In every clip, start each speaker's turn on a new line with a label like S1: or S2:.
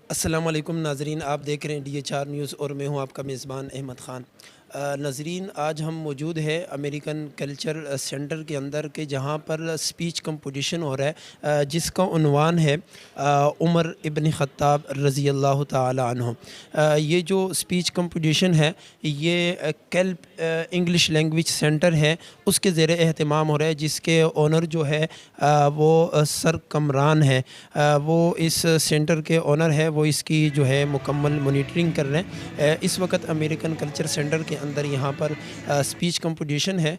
S1: السلام علیکم ناظرین، آپ دیکھ رہے ہیں DHR نیوز اور میں ہوں آپ کا میزبان احمد خان۔ ناظرین، آج ہم موجود ہے امریکن کلچر سینٹر کے اندر کہ جہاں پر سپیچ کمپٹیشن ہو رہا ہے، جس کا عنوان ہے عمر ابن خطاب رضی اللہ تعالی عنہ۔ یہ جو سپیچ کمپٹیشن ہے یہ کیلپ انگلش لینگویج سینٹر ہے، اس کے زیر اہتمام ہو رہا ہے، جس کے اونر جو ہے وہ سر کمران ہے۔ وہ اس سینٹر کے اونر ہے، وہ اس کی جو ہے مکمل مانیٹرنگ کر رہے ہیں۔ اس وقت امریکن کلچر سینٹر کے اندر یہاں پر سپیچ کمپٹیشن ہے،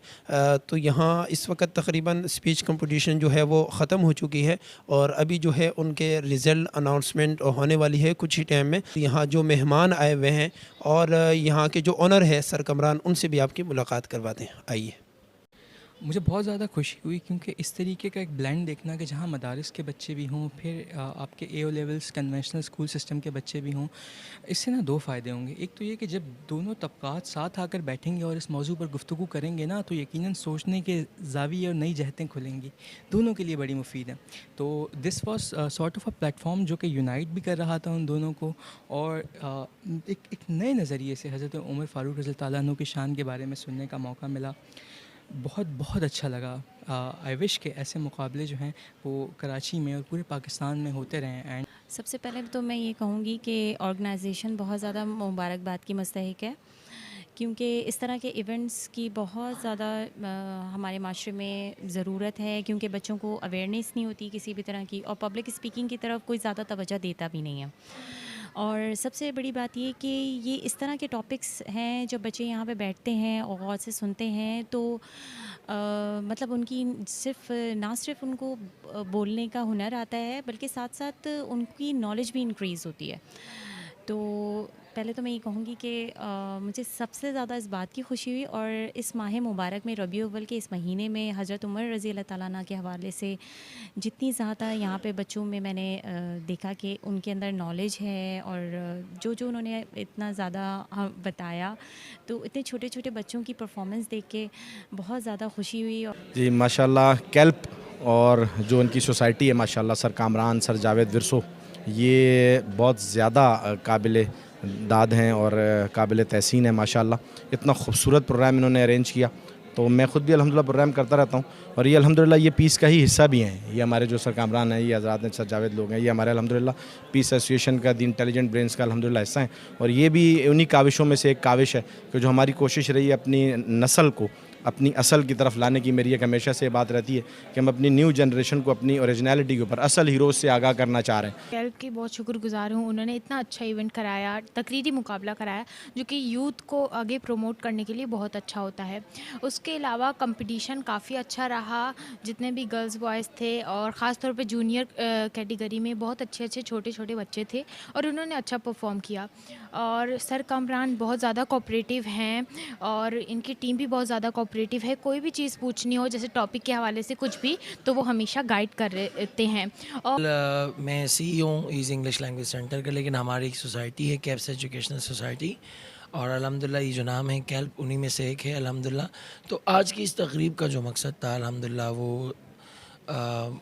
S1: تو یہاں اس وقت تقریباً سپیچ کمپٹیشن جو ہے وہ ختم ہو چکی ہے اور ابھی جو ہے ان کے ریزلٹ اناؤنسمنٹ ہونے والی ہے کچھ ہی ٹائم میں۔ یہاں جو مہمان آئے ہوئے ہیں اور یہاں کے جو اونر ہے سرکمران، ان سے بھی آپ کی ملاقات کرواتے ہیں، آئیے۔
S2: مجھے بہت زیادہ خوشی ہوئی کیونکہ اس طریقے کا ایک بلینڈ دیکھنا کہ جہاں مدارس کے بچے بھی ہوں، پھر آپ کے AO levels conventional school system کے بچے بھی ہوں، اس سے نا دو فائدے ہوں گے۔ ایک تو یہ کہ جب دونوں طبقات ساتھ آ کر بیٹھیں گے اور اس موضوع پر گفتگو کریں گے نا، تو یقیناً سوچنے کے زاویے اور نئی جہتیں کھلیں گی، دونوں کے لیے بڑی مفید ہے۔ تو this was sort of a plate form جو کہ یونائٹ بھی کر رہا تھا ان دونوں کو، اور ایک نئے نظریے سے حضرت عمر فاروق رضی اللہ تعالیٰ عنہ کی شان کے بارے میں سننے کا موقع ملا۔ بہت بہت اچھا لگا۔ آئی وش کہ ایسے مقابلے جو ہیں وہ کراچی میں اور پورے پاکستان میں ہوتے رہیں۔ اینڈ
S3: سب سے پہلے تو میں یہ کہوں گی کہ آرگنائزیشن بہت زیادہ مبارکباد کی مستحق ہے، کیونکہ اس طرح کے ایونٹس کی بہت زیادہ ہمارے معاشرے میں ضرورت ہے، کیونکہ بچوں کو اویئرنیس نہیں ہوتی کسی بھی طرح کی، اور پبلک اسپیکنگ کی طرف کوئی زیادہ توجہ دیتا بھی نہیں ہے۔ اور سب سے بڑی بات یہ کہ یہ اس طرح کے ٹاپکس ہیں جو بچے یہاں پہ بیٹھتے ہیں اور غور سے سنتے ہیں، تو مطلب ان کی نہ صرف ان کو بولنے کا ہنر آتا ہے، بلکہ ساتھ ساتھ ان کی نالج بھی انکریز ہوتی ہے۔ تو پہلے تو میں یہ کہوں گی کہ مجھے سب سے زیادہ اس بات کی خوشی ہوئی، اور اس ماہ مبارک میں ربیع الاول کے اس مہینے میں حضرت عمر رضی اللہ تعالیٰ عنہ کے حوالے سے جتنی زیادہ یہاں پہ بچوں میں نے دیکھا کہ ان کے اندر نالج ہے، اور جو انہوں نے اتنا زیادہ بتایا، تو اتنے چھوٹے چھوٹے بچوں کی پرفارمنس دیکھ کے بہت زیادہ خوشی ہوئی۔
S4: جی ماشاء اللہ، کیلپ اور جو ان کی سوسائٹی ہے ماشاء اللہ، سر کامران، سر جاوید ورسو، یہ بہت زیادہ قابل داد ہیں اور قابل تحسین ہے ماشاء اللہ۔ اتنا خوبصورت پروگرام انہوں نے ارینج کیا، تو میں خود بھی الحمدللہ پروگرام کرتا رہتا ہوں، اور یہ الحمدللہ یہ پیس کا ہی حصہ بھی ہیں۔ یہ ہمارے جو سر کامران ہیں، یہ حضرات ہیں، سر جاوید لوگ ہیں، یہ ہمارے الحمدللہ پیس ایسوسیشن کا، دی انٹیلیجنٹ برینز کا الحمدللہ حصہ ہیں، اور یہ بھی انہی کاوشوں میں سے ایک کاوش ہے کہ جو ہماری کوشش رہی ہے اپنی نسل کو اپنی اصل کی طرف لانے کی۔ میری ایک ہمیشہ سے بات رہتی ہے کہ ہم اپنی نیو جنریشن کو اپنی اوریجنلٹی کے اوپر، اصل ہیروز سے آگاہ کرنا چاہ رہے ہیں۔
S5: کیلپ کی بہت شکر گزار ہوں، انہوں نے اتنا اچھا ایونٹ کرایا، تقریری مقابلہ کرایا، جو کہ یوتھ کو آگے پروموٹ کرنے کے لیے بہت اچھا ہوتا ہے۔ اس کے علاوہ کمپٹیشن کافی اچھا رہا، جتنے بھی گرلز بوائز تھے، اور خاص طور پہ جونیئر کیٹیگری میں بہت اچھے چھوٹے چھوٹے بچے تھے، اور انہوں نے اچھا پرفارم کیا۔ اور سر کامران بہت زیادہ کوآپریٹیو ہیں، اور ان کی ٹیم بھی بہت زیادہ کوآپریٹیو ہے۔ کوئی بھی چیز پوچھنی ہو، جیسے ٹاپک کے حوالے سے کچھ بھی، تو وہ ہمیشہ گائیڈ کر رہتے ہیں۔ اور
S6: میں CEO ہوں ایز انگلش لینگویج سینٹر کا، لیکن ہماری ایک سوسائٹی ہے کیپس ایجوکیشنل سوسائٹی، اور الحمدللہ یہ جو نام ہے کیلپ انہی میں سے ایک ہے الحمدللہ۔ تو آج کی اس تقریب کا جو مقصد تھا الحمدللہ، وہ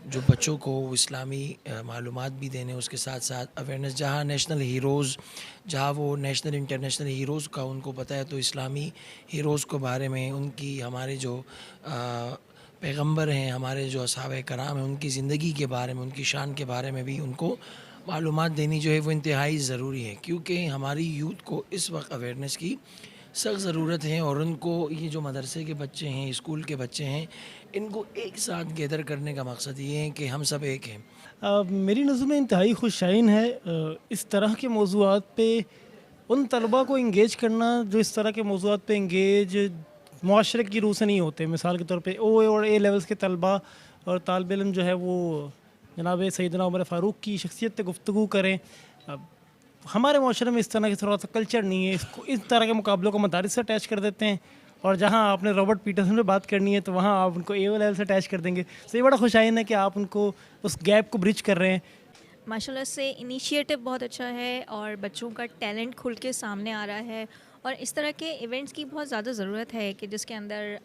S6: جو بچوں کو اسلامی معلومات بھی دینے، اس کے ساتھ ساتھ اویئرنیس، جہاں نیشنل ہیروز، جہاں وہ نیشنل انٹرنیشنل ہیروز کا ان کو پتہ ہے، تو اسلامی ہیروز کو بارے میں، ان کی، ہمارے جو پیغمبر ہیں، ہمارے جو اصحابہ کرام ہیں، ان کی زندگی کے بارے میں، ان کی شان کے بارے میں بھی ان کو معلومات دینی جو ہے وہ انتہائی ضروری ہے، کیونکہ ہماری یوتھ کو اس وقت اویئرنیس کی سخت ضرورت ہے، اور ان کو یہ جو مدرسے کے بچے ہیں، اسکول کے بچے ہیں، ان کو ایک ساتھ گیدر کرنے کا مقصد یہ ہے کہ ہم سب ایک ہیں۔
S7: میری نظر میں انتہائی خوش شائن ہے اس طرح کے موضوعات پہ ان طلباء کو انگیج کرنا جو اس طرح کے موضوعات پہ انگیج معاشرے کی روح سے نہیں ہوتے۔ مثال کے طور پہ او اور اے لیولز کے طلباء اور طالب علم جو ہے وہ جناب سیدنا عمر فاروق کی شخصیت پہ گفتگو کریں۔ ہمارے معاشرے میں اس طرح کی تھوڑا سا کلچر نہیں ہے، اس طرح کے مقابلوں کو مدارس سے اٹیچ کر دیتے ہیں، اور جہاں آپ نے رابرٹ پیٹرسن پہ بات کرنی ہے تو وہاں آپ ان کو اے او لیول سے اٹیچ کر دیں گے۔ تو یہ بڑا خوشائن ہے کہ آپ ان کو اس گیپ کو برج کر رہے ہیں۔
S8: ماشاء اللہ سے انیشیٹو بہت اچھا ہے، اور بچوں کا ٹیلنٹ کھل کے سامنے آ رہا ہے، اور اس طرح کے ایونٹس کی بہت زیادہ ضرورت ہے کہ جس کے اندر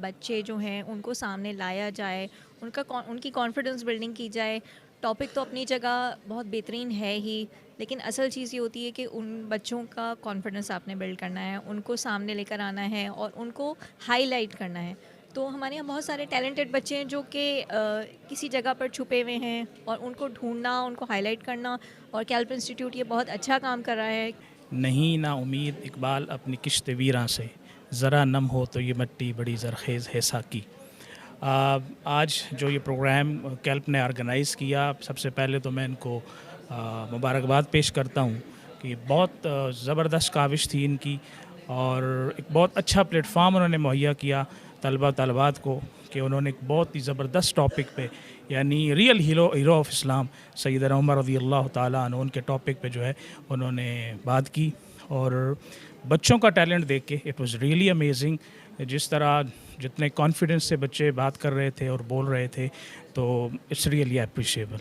S8: بچے جو ہیں ان کو سامنے لایا جائے، ان کی کانفیڈنس بلڈنگ کی جائے، ٹاپک تو اپنی جگہ بہت بہترین ہے ہی، لیکن اصل چیز یہ ہوتی ہے کہ ان بچوں کا کانفیڈنس آپ نے بلڈ کرنا ہے، ان کو سامنے لے کر آنا ہے اور ان کو ہائی لائٹ کرنا ہے. تو ہمارے یہاں بہت سارے ٹیلنٹڈ بچے ہیں جو کہ کسی جگہ پر چھپے ہوئے ہیں، اور ان کو ڈھونڈنا، ان کو ہائی لائٹ کرنا، اور کیلپ انسٹیٹیوٹ یہ بہت اچھا کام کر رہا ہے.
S9: نہیں نا امید اقبال اپنی کشت ویراں سے، ذرا نم ہو تو یہ مٹی بڑی زرخیز ہے ساکی. آج جو یہ پروگرام کیلپ نے آرگنائز کیا، سب سے پہلے تو میں ان کو مبارکباد پیش کرتا ہوں کہ بہت زبردست کاوش تھی ان کی، اور ایک بہت اچھا پلیٹ فارم انہوں نے مہیا کیا طلبہ طالبات کو، کہ انہوں نے ایک بہت ہی زبردست ٹاپک پہ، یعنی ریئل ہیرو آف اسلام سیدنا عمر رضی اللہ تعالیٰ عنہ، ان کے ٹاپک پہ جو ہے انہوں نے بات کی. اور بچوں کا ٹیلنٹ دیکھ کے اٹ واز ریئلی امیزنگ. جس طرح جتنے کانفیڈنس سے بچے بات کر رہے تھے اور بول رہے تھے، تو اٹس ریئلی اپریشیبل.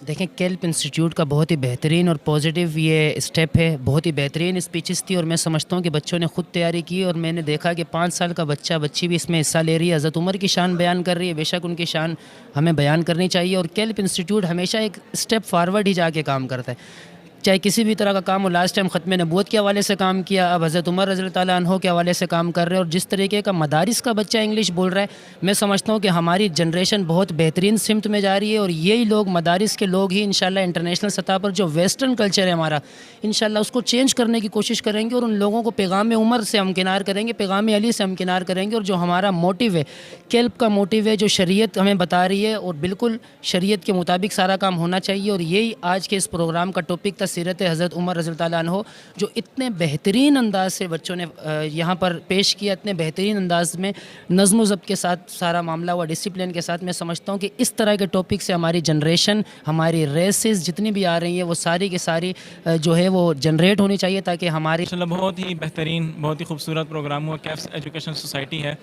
S10: دیکھیں کیلپ انسٹیٹیوٹ کا بہت ہی بہترین اور پازیٹیو یہ اسٹیپ ہے. بہت ہی بہترین اسپیچز تھی، اور میں سمجھتا ہوں کہ بچوں نے خود تیاری کی، اور میں نے دیکھا کہ 5 سال کا بچی بھی اس میں حصہ لے رہی ہے. حضرت عمر کی شان بیان کر رہی ہے، بے شک ان کی شان ہمیں بیان کرنی چاہیے. اور کیلپ انسٹیٹیوٹ ہمیشہ ایک اسٹیپ فارورڈ ہی جا کے کام کرتا ہے، چاہے کسی بھی طرح کا کام ہو. لاسٹ ٹائم ختم نبوت کے حوالے سے کام کیا، اب حضرت عمر رضی اللہ تعالیٰ عنہ کے حوالے سے کام کر رہے ہیں. اور جس طریقے کا مدارس کا بچہ انگلش بول رہا ہے، میں سمجھتا ہوں کہ ہماری جنریشن بہت بہترین سمت میں جا رہی ہے. اور یہی لوگ مدارس کے لوگ ہی انشاءاللہ انٹرنیشنل سطح پر جو ویسٹرن کلچر ہے ہمارا، انشاءاللہ اس کو چینج کرنے کی کوشش کریں گے، اور ان لوگوں کو پیغام عمر سے ہمکنار کریں گے، پیغام علی سے ہمکنار کریں گے. اور جو ہمارا موٹیو ہے، کیلپ کا موٹیو ہے، جو شریعت ہمیں بتا رہی ہے، اور بالکل شریعت کے مطابق سارا کام ہونا چاہیے. اور یہی آج کے اس پروگرام کا ٹاپک تھا، سیرت حضرت عمر رضی اللہ تعالیٰ عنہ، جو اتنے بہترین انداز سے بچوں نے یہاں پر پیش کیا، اتنے بہترین انداز میں نظم و ضبط کے ساتھ سارا معاملہ ہوا، ڈسپلن کے ساتھ. میں سمجھتا ہوں کہ اس طرح کے ٹاپک سے ہماری جنریشن، ہماری ریسز جتنی بھی آ رہی ہیں، وہ ساری کی ساری جو ہے وہ جنریٹ ہونی چاہیے، تاکہ ہماری
S11: بہت ہی بہترین، بہت ہی خوبصورت پروگرام ہوا. کیفس ایجوکیشن سوسائٹی ہے،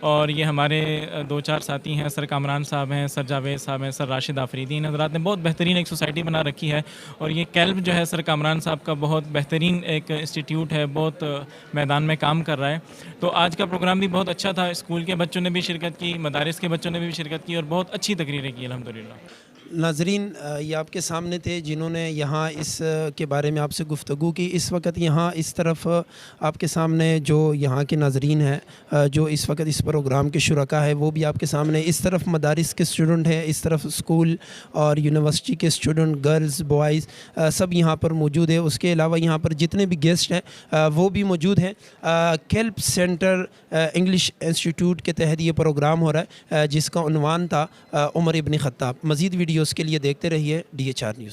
S11: اور یہ ہمارے 2-4 ساتھی ہیں، سر کامران صاحب ہیں، سر جاوید صاحب ہیں، سر راشد آفریدی. ان حضرات نے بہت بہترین ایک سوسائٹی بنا رکھی ہے. اور یہ کیلپ جو ہے سر کامران صاحب کا بہت بہترین ایک انسٹیٹیوٹ ہے، بہت میدان میں کام کر رہا ہے. تو آج کا پروگرام بھی بہت اچھا تھا. اسکول کے بچوں نے بھی شرکت کی، مدارس کے بچوں نے بھی شرکت کی، اور بہت اچھی تقریریں کی الحمدللہ.
S1: ناظرین، یہ آپ کے سامنے تھے جنہوں نے یہاں اس کے بارے میں آپ سے گفتگو کی. اس وقت یہاں اس طرف آپ کے سامنے جو یہاں کے ناظرین ہیں، جو اس وقت اس پروگرام کے شرکا ہے، وہ بھی آپ کے سامنے. اس طرف مدارس کے اسٹوڈنٹ ہیں، اس طرف اسکول اور یونیورسٹی کے اسٹوڈنٹ، گرلز، بوائز، سب یہاں پر موجود ہے. اس کے علاوہ یہاں پر جتنے بھی گیسٹ ہیں وہ بھی موجود ہیں. کیلپ سینٹر انگلش انسٹیٹیوٹ کے تحت یہ پروگرام ہو رہا ہے، جس کا عنوان تھا عمر ابن خطاب. مزید ویڈیوز کے لیے دیکھتے رہیے DHR نیوز.